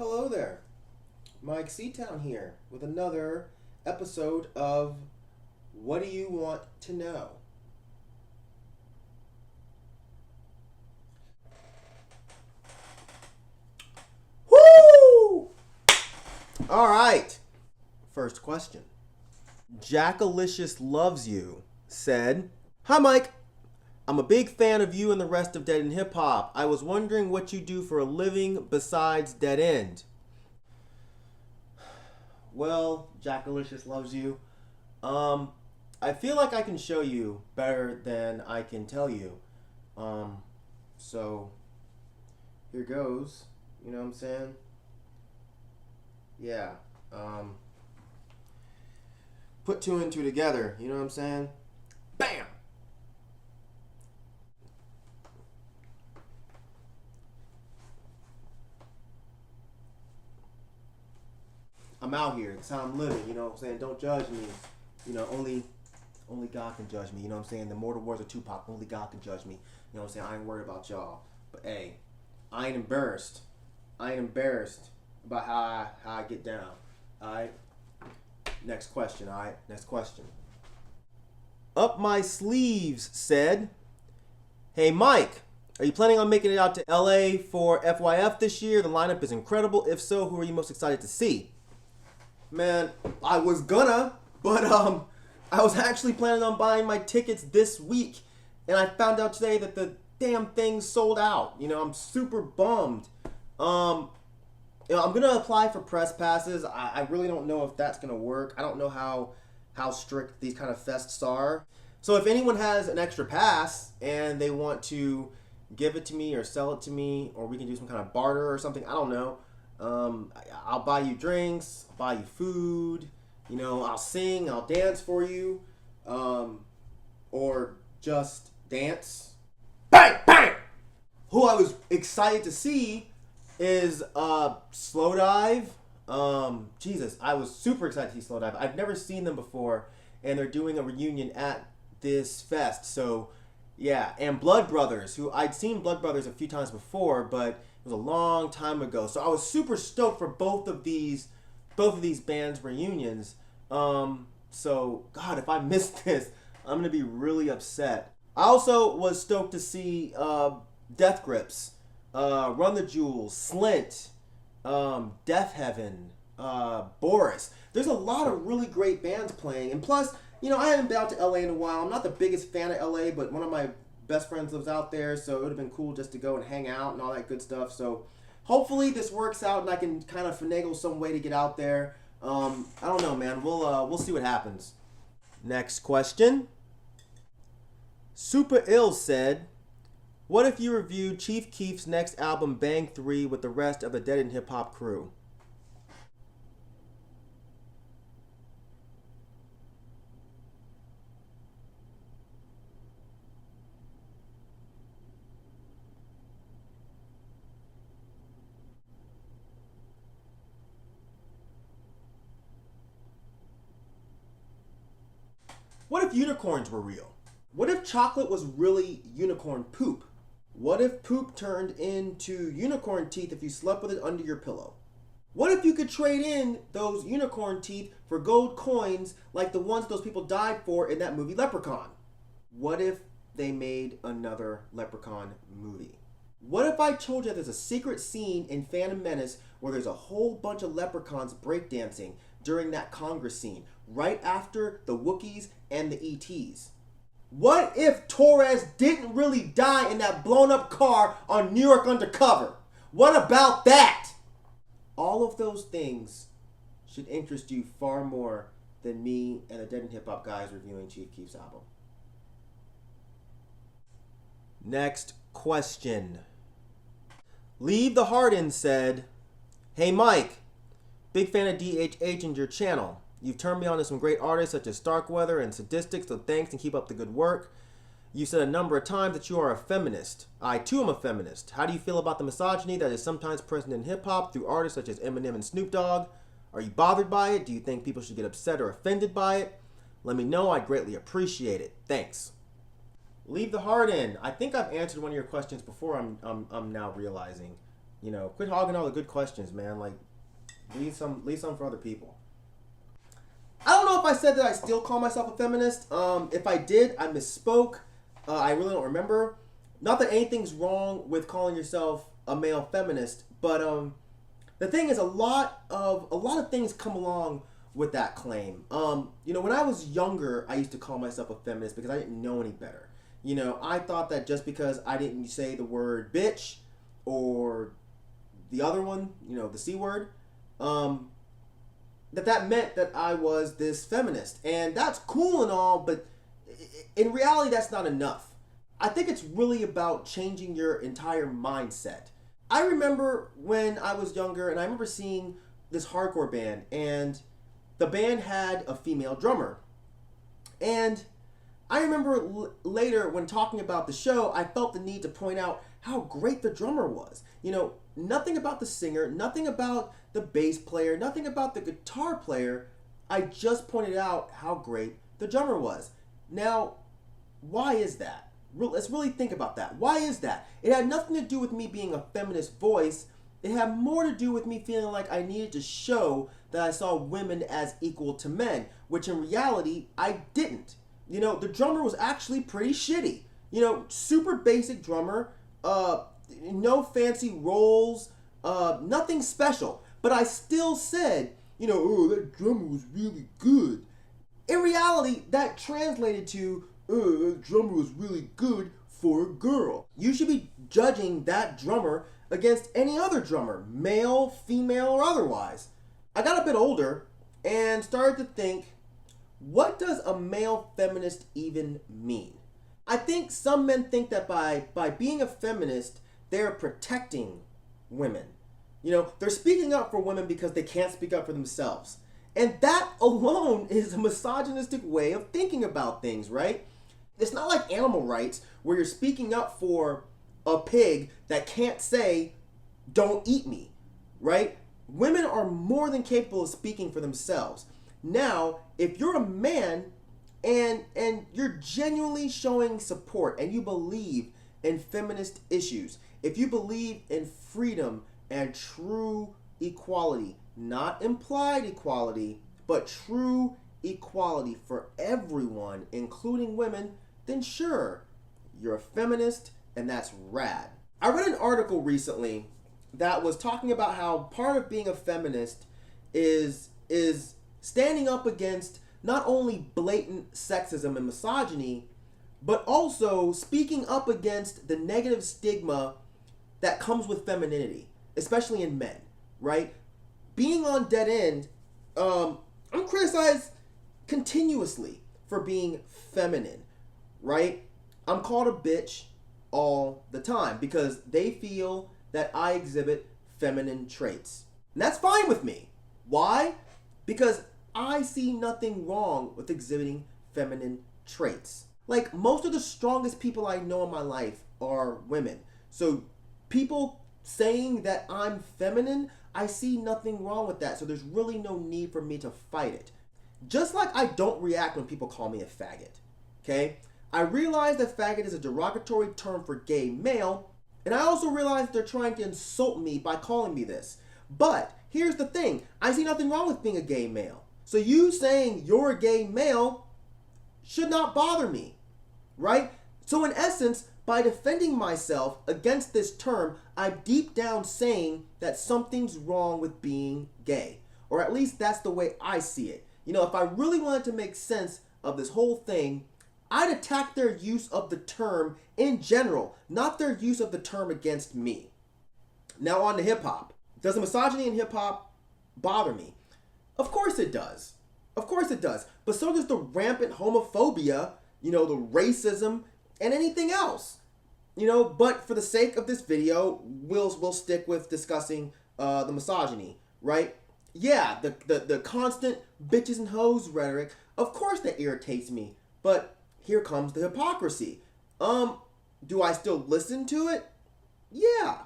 hello there. Myke Seatown here with another episode of What Do You Want to Know? Woo! All right. First question. Jackalicious Loves You said, "Hi Myke. I'm a big fan of you and the rest of Dead End Hip Hop. I was wondering what you do for a living besides Dead End." Well, Jackalicious Loves You. I feel like I can show you better than I can tell you. So here goes. You know what I'm saying? Yeah. Put two and two together. You know what I'm saying? Bam! I'm out here. It's how I'm living. You know what I'm saying? Don't judge me. You know, only God can judge me. You know what I'm saying? The mortal words of Tupac. Only God can judge me. You know what I'm saying? I ain't worried about y'all. But hey, I ain't embarrassed. I ain't embarrassed about how I get down. All right. Next question. All right. Next question. Up My Sleeves said, "Hey Myke, are you planning on making it out to LA for FYF this year? The lineup is incredible. If so, who are you most excited to see?" Man, I was gonna, but I was actually planning on buying my tickets this week, and I found out today that the damn thing sold out. You know, I'm super bummed. You know, I'm gonna apply for press passes. I really don't know if that's gonna work. I don't know how strict these kind of fests are. So if anyone has an extra pass and they want to give it to me or sell it to me, or we can do some kind of barter or something, I don't know. I'll buy you drinks, I'll buy you food, you know, I'll sing, I'll dance for you, or just dance. Bang, bang! Who I was excited to see is Slow Dive. Jesus, I was super excited to see Slow Dive. I've never seen them before, and they're doing a reunion at this fest. So, yeah, and Blood Brothers, who I'd seen Blood Brothers a few times before, but it was a long time ago. So I was super stoked for both of these bands' reunions. So God, if I miss this, I'm gonna be really upset. I also was stoked to see Death Grips, Run the Jewels, Slint, Death Heaven, Boris. There's a lot of really great bands playing, and plus, you know, I haven't been out to LA in a while. I'm not the biggest fan of LA, but one of my best friends lives out there, so it would have been cool just to go and hang out and all that good stuff. So hopefully this works out and I can kind of finagle some way to get out there. I don't know, man. We'll see what happens. Next question. Super Ill said, "What if you reviewed Chief Keef's next album, Bang 3, with the rest of the Dead End Hip Hop crew?" What if unicorns were real? What if chocolate was really unicorn poop? What if poop turned into unicorn teeth if you slept with it under your pillow? What if you could trade in those unicorn teeth for gold coins like the ones those people died for in that movie Leprechaun? What if they made another Leprechaun movie? What if I told you there's a secret scene in Phantom Menace where there's a whole bunch of leprechauns breakdancing during that Congress scene, right after the Wookiees and the ETs? What if Torres didn't really die in that blown up car on New York Undercover? What about that? All of those things should interest you far more than me and the Dead End Hip Hop guys reviewing Chief Keef's album. Next question. Leave the Heart In said, "Hey Myke, big fan of DHH and your channel. You've turned me on to some great artists such as Starkweather and Sadistics, so thanks and keep up the good work. You said a number of times that you are a feminist. I too am a feminist. How do you feel about the misogyny that is sometimes present in hip-hop through artists such as Eminem and Snoop Dogg? Are you bothered by it? Do you think people should get upset or offended by it? Let me know. I'd greatly appreciate it. Thanks." Leave the Heart In. I think I've answered one of your questions before. I'm now realizing. Quit hogging all the good questions, man. Like, leave some for other people. I don't know if I said that I still call myself a feminist. If I did, I misspoke. I really don't remember. Not that anything's wrong with calling yourself a male feminist, but the thing is, a lot of things come along with that claim. When I was younger, I used to call myself a feminist because I didn't know any better. I thought that just because I didn't say the word bitch or the other one, the C word, that meant that I was this feminist. And that's cool and all, but in reality, that's not enough. I think it's really about changing your entire mindset. I remember when I was younger, and I remember seeing this hardcore band, and the band had a female drummer. And I remember later when talking about the show, I felt the need to point out how great the drummer was. Nothing about the singer, nothing about the bass player, nothing about the guitar player. I just pointed out how great the drummer was. Now, why is that? Let's really think about that. Why is that? It had nothing to do with me being a feminist voice. It had more to do with me feeling like I needed to show that I saw women as equal to men, which in reality, I didn't. The drummer was actually pretty shitty. Super basic drummer, no fancy rolls, nothing special. But I still said, oh, that drummer was really good. In reality, that translated to, that drummer was really good for a girl. You should be judging that drummer against any other drummer, male, female, or otherwise. I got a bit older and started to think, what does a male feminist even mean? I think some men think that by being a feminist, they're protecting women. They're speaking up for women because they can't speak up for themselves. And that alone is a misogynistic way of thinking about things, right? It's not like animal rights where you're speaking up for a pig that can't say, don't eat me, right? Women are more than capable of speaking for themselves. Now, if you're a man and you're genuinely showing support and you believe in feminist issues, if you believe in freedom and true equality, not implied equality, but true equality for everyone, including women, then sure, you're a feminist, and that's rad. I read an article recently that was talking about how part of being a feminist is standing up against not only blatant sexism and misogyny, but also speaking up against the negative stigma that comes with femininity, especially in men, right? Being on dead end, I'm criticized continuously for being feminine, right? I'm called a bitch all the time because they feel that I exhibit feminine traits. And that's fine with me. Why? Because I see nothing wrong with exhibiting feminine traits. Like, most of the strongest people I know in my life are women. So people saying that I'm feminine, I see nothing wrong with that. So there's really no need for me to fight it. Just like I don't react when people call me a faggot. Okay? I realize that faggot is a derogatory term for gay male, and I also realize they're trying to insult me by calling me this. But here's the thing, I see nothing wrong with being a gay male. So you saying you're a gay male should not bother me, right? So in essence, by defending myself against this term, I'm deep down saying that something's wrong with being gay. Or at least that's the way I see it. If I really wanted to make sense of this whole thing, I'd attack their use of the term in general, not their use of the term against me. Now on to hip-hop. Does the misogyny in hip-hop bother me? Of course it does. Of course it does. But so does the rampant homophobia, the racism, and anything else. But for the sake of this video, we'll stick with discussing the misogyny, right? Yeah, the constant bitches and hoes rhetoric, of course that irritates me. But here comes the hypocrisy. Do I still listen to it? Yeah.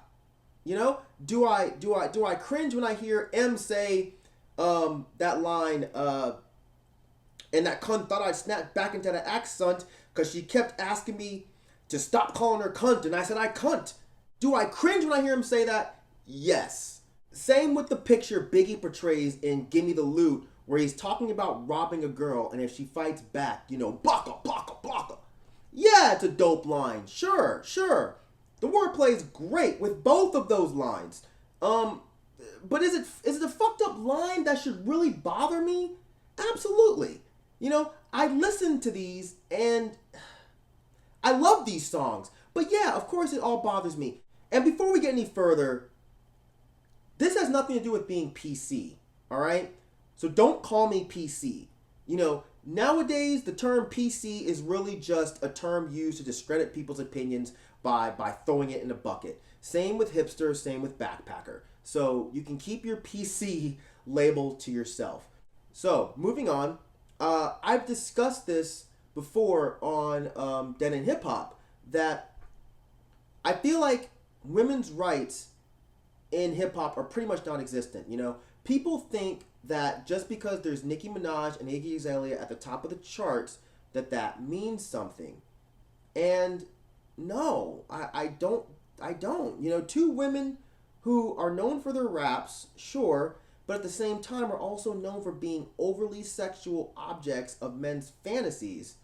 Do I cringe when I hear M say that line, and that cunt thought I'd snap back into the accent because she kept asking me to stop calling her cunt, and I said I cunt. Do I cringe when I hear him say that? Yes. Same with the picture Biggie portrays in Gimme the Loot, where he's talking about robbing a girl, and if she fights back, baka, baka, baka. Yeah, it's a dope line. Sure, sure. The wordplay is great with both of those lines. But is it a fucked up line that should really bother me? Absolutely. I listen to these and I love these songs. But yeah, of course it all bothers me. And before we get any further, this has nothing to do with being PC, all right? So don't call me PC. Nowadays the term PC is really just a term used to discredit people's opinions by throwing it in a bucket. Same with hipster, same with backpacker. So you can keep your PC label to yourself. So moving on, I've discussed this before on Den and Hip Hop, that I feel like women's rights in hip hop are pretty much non-existent. People think that just because there's Nicki Minaj and Iggy Azalea at the top of the charts, that means something. And no, I don't. Two women who are known for their raps, sure, but at the same time are also known for being overly sexual objects of men's fantasies.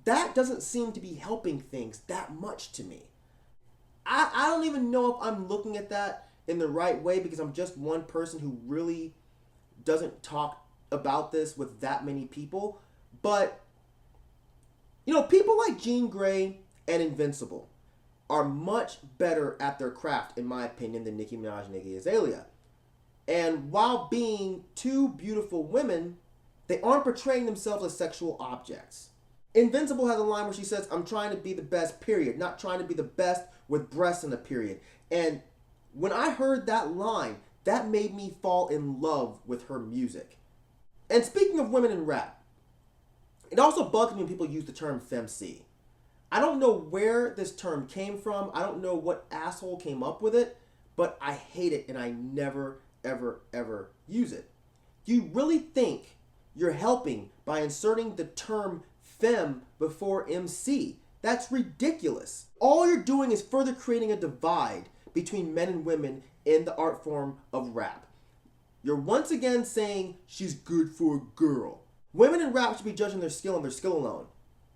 That doesn't seem to be helping things that much to me. I don't even know if I'm looking at that in the right way, because I'm just one person who really doesn't talk about this with that many people. But, people like Jean Grey and Invincible are much better at their craft, in my opinion, than Nicki Minaj and Iggy Azalea. And while being two beautiful women, they aren't portraying themselves as sexual objects. Invincible has a line where she says, "I'm trying to be the best, period. Not trying to be the best with breasts in a period." And when I heard that line, that made me fall in love with her music. And speaking of women in rap, it also bugs me when people use the term femc. I don't know where this term came from. I don't know what asshole came up with it, but I hate it and I never, ever, ever use it. Do you really think you're helping by inserting the term femme before MC? That's ridiculous. All you're doing is further creating a divide between men and women in the art form of rap. You're once again saying she's good for a girl. Women in rap should be judging their skill and their skill alone.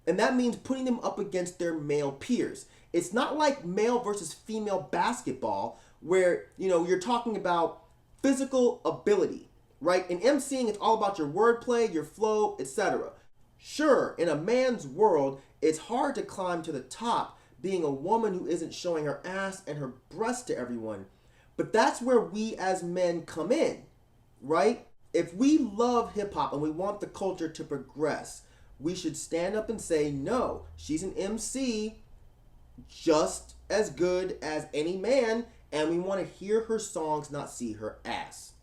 And that means putting them up against their male peers. It's not like male versus female basketball where, you're talking about physical ability, right? In MCing, it's all about your wordplay, your flow, etc. Sure, in a man's world, it's hard to climb to the top being a woman who isn't showing her ass and her breast to everyone. But that's where we as men come in, right? If we love hip hop and we want the culture to progress, we should stand up and say, no, she's an MC just as good as any man, and we want to hear her songs, not see her ass.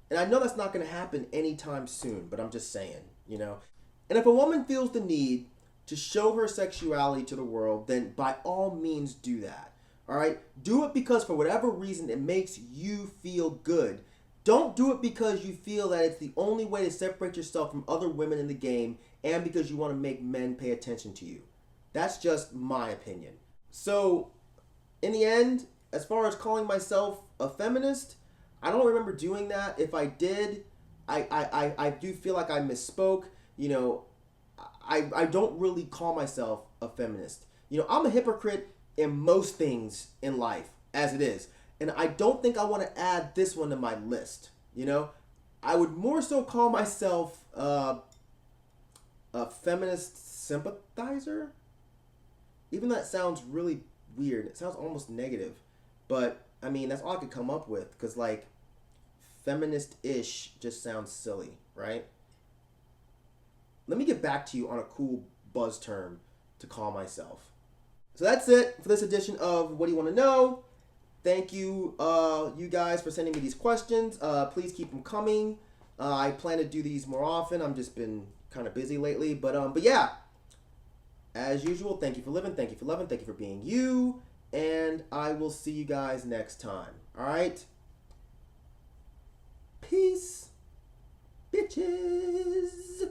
And I know that's not going to happen anytime soon, but I'm just saying, And if a woman feels the need to show her sexuality to the world, then by all means do that. All right? Do it because for whatever reason it makes you feel good. Don't do it because you feel that it's the only way to separate yourself from other women in the game and because you want to make men pay attention to you. That's just my opinion. So, in the end, as far as calling myself a feminist, I don't remember doing that. If I did, I do feel like I misspoke. I don't really call myself a feminist. I'm a hypocrite in most things in life, as it is. And I don't think I want to add this one to my list. I would more so call myself a feminist sympathizer. Even that sounds really weird. It sounds almost negative. But, that's all I could come up with. Because, feminist-ish just sounds silly, right? Let me get back to you on a cool buzz term to call myself. So that's it for this edition of What Do You Want to Know? Thank you, you guys, for sending me these questions. Please keep them coming. I plan to do these more often. I've just been kind of busy lately. But yeah, as usual, thank you for living. Thank you for loving. Thank you for being you. And I will see you guys next time. All right? Peace, bitches.